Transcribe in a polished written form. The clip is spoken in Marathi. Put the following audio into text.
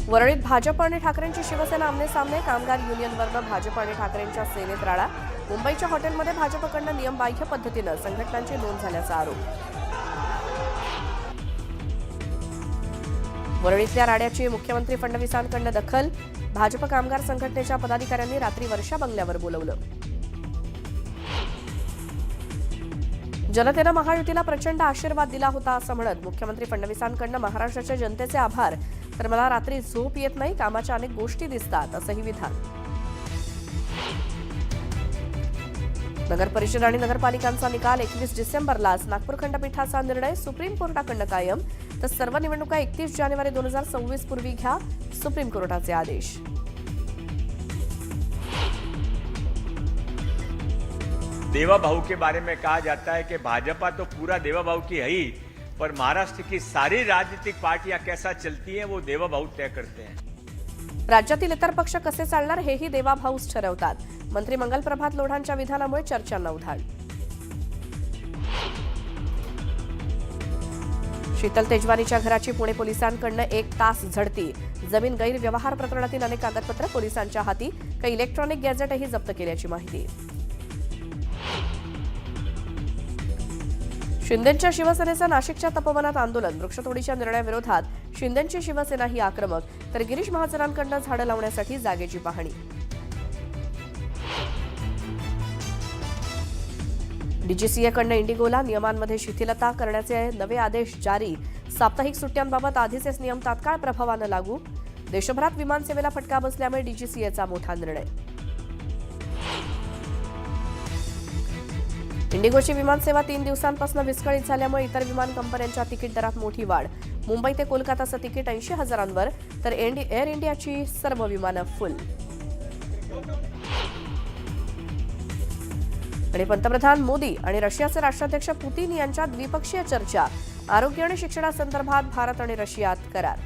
वरळीत भाजप आणि ठाकरेंची शिवसेना आमने सामने. कामगार युनियनवरनं भाजप आणि ठाकरेंच्या सेनेत राडा. मुंबईच्या हॉटेलमध्ये भाजपकडनं नियमबाह्य पद्धतीनं संघटनांची नोंद झाल्याचा आरोप. वरळीतल्या राड्याची मुख्यमंत्री फडणवीसांकडनं दखल. भाजप कामगार संघटनेच्या पदाधिकाऱ्यांनी रात्री वर्षा बंगल्यावर बोलवलं. जनतेनं महायुतीला प्रचंड आशीर्वाद दिला होता असं म्हणत मुख्यमंत्री फडणवीसांकडनं महाराष्ट्राच्या जनतेचे आभार. तर मला रात्री झोप येत नाही, कामाच्या अनेक गोष्टी दिसतात असंही विधान. नगर परिषद आणि नगरपालिकांचा निकाल 21 डिसेंबरलाच. नागपूर खंडपीठाचा निर्णय सुप्रीम कोर्टाकडनं कायम. तर सर्व निवडणुका 31 जानेवारी 2026 पूर्वी घ्या, सुप्रीम कोर्टाचे आदेश. देवा भाऊ के बारे में कहा जाता है कि भाजपा तो पूरा देवा भाऊ की है ही, पर महाराष्ट्र की सारी राजनीतिक पार्टियां कैसा चलती हैं वो देवा भाऊ तय करते हैं. राज्यातील इतर पक्ष कसे चालणार हेही देवाभाऊच ठरवतात. मंत्री मंगल प्रभात लोढांच्या विधानामुळे चर्चांना उधाण. शीतल तेजवानीच्या घराची पुणे पोलिसांकडनं 1 तास झडती. जमीन गैरव्यवहार प्रकरणातील अनेक कागदपत्र पोलिसांच्या हाती. काही इलेक्ट्रॉनिक गॅझेटही जप्त केल्याची माहिती. शिंदेंच्या शिवसेनेचं नाशिकच्या तपोवनात आंदोलन. वृक्षतोडीच्या निर्णयाविरोधात शिंदेंची शिवसेना ही आक्रमक. तर गिरीश महाजनांकडनं झाडं लावण्यासाठी जागेची पाहणी. डीजीसीएकडनं इंडिगोला नियमांमध्ये शिथिलता करण्याचे नवे आदेश जारी. साप्ताहिक सुट्ट्यांबाबत आधीचेच नियम तात्काळ प्रभावानं लागू. देशभरात विमानसेवेला फटका बसल्यामुळे डीजीसीएचा मोठा निर्णय. इंडिगोची विमानसेवा 3 दिवसांपासून विस्कळीत झाल्यामुळे इतर विमान कंपन्यांच्या तिकीट दरात मोठी वाढ. मुंबई ते कोलकाताचं तिकीट 80,000वर. तर एअर इंडियाची सर्व विमानं फुल. आणि पंतप्रधान मोदी आणि रशियाचे राष्ट्राध्यक्ष पुतीन यांच्यात द्विपक्षीय चर्चा. आरोग्य आणि शिक्षणासंदर्भात भारत आणि रशियात करार.